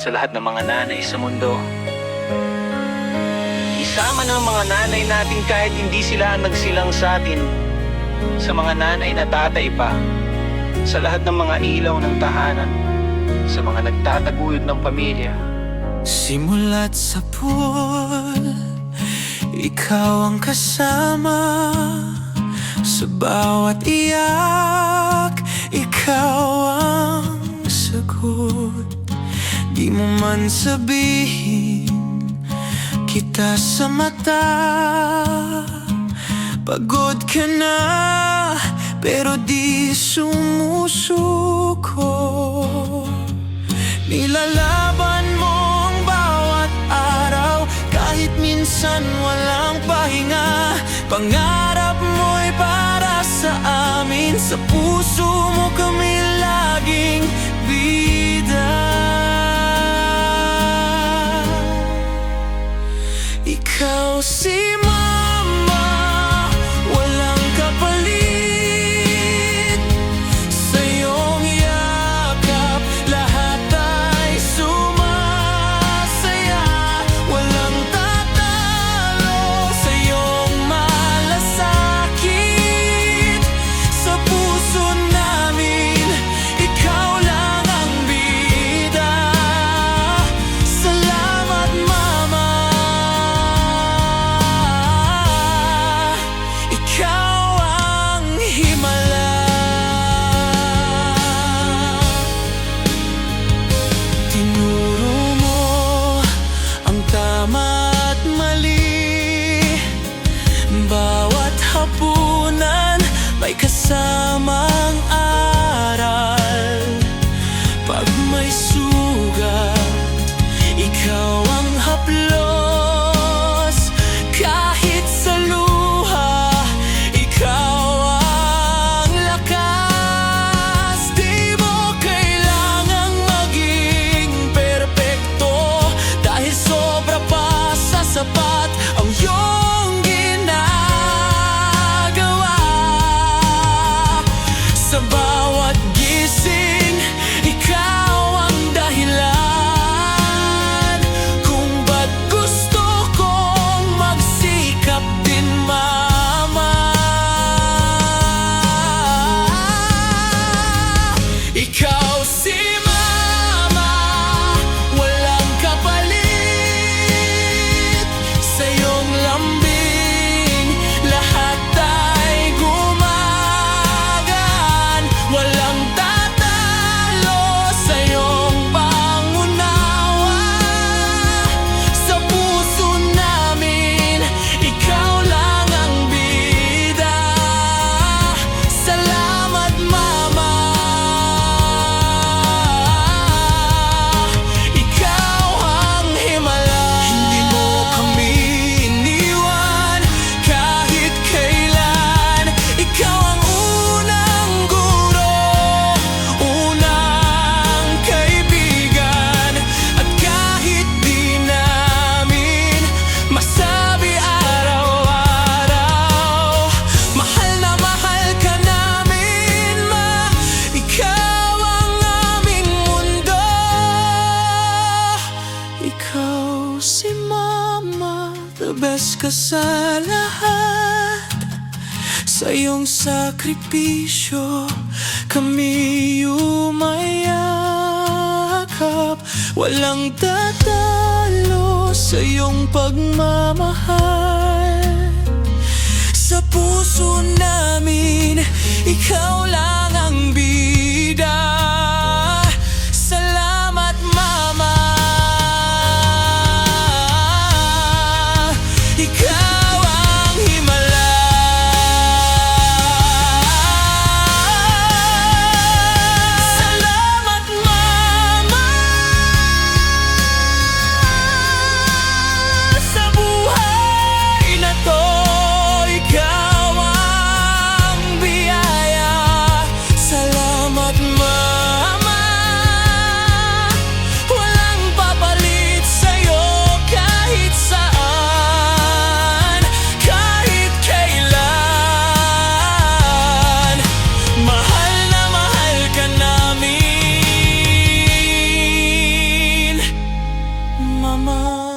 sa lahat ng mga nanay sa mundo. Isama ng mga nanay natin kahit hindi sila ang nagsilang sa atin, sa mga nanay na tatay pa, sa lahat ng mga ilaw ng tahanan, sa mga nagtataguyod ng pamilya. Simula't sa pool, ikaw ang kasama. Sa bawat iyak, ikaw ang sagot. Di mo man sabihin kita sa mata. Pagod ka na, pero di sumusuko. Nilalaban mo ang bawat araw, kahit minsan walang pahinga. Pangarap mo'y para sa amin, sa puso mo kami laging bida. Ikaw si Mama, walang kapalit. Sa iyong yakap, lahat ay sumasaya. Walang tatalo sa iyong malasakit. Sa puso namin, ikaw lang ang bida. Salamat Mama, ikaw ang himala. Tinuro mo ang tama at mali. Bawat hapunan may kasamang aral. Pag may sugat, ikaw ang haplos. Kahit sa luha, ikaw ang lakas. Di mo kailangang maging perpekto, dahil sobra pa sa sapat ang iyong ginagawa. Sa bawat gising, ikaw ang dahilan kung ba't gusto kong magsikap din, Mama. Ikaw si Mama, walang kapalit. Sa iyong lambing, lahat ay gumagaan. Walang tatalo sa iyong pangunawa. Sa puso namin, ikaw lang ang bida. Salamat Mama, ikaw ang himala. Hindi mo kami iniwan kahit kailan. Ikaw ang unang guro, unang kaibigan. At kahit di namin masabi araw-araw, mahal na mahal ka namin, Ma. Ikaw ang aming mundo. Ikaw si Mama, the best ka sa lahat. Sa iyong sakripisyo, kami umayakap. Walang tatalo sa iyong pagmamahal. Sa puso namin, ikaw lang ang bida. Salamat Mama, ikaw ang himala. Salamat Mama, sa buhay na to, ikaw ang biyaya. Salamat Mama. Ama.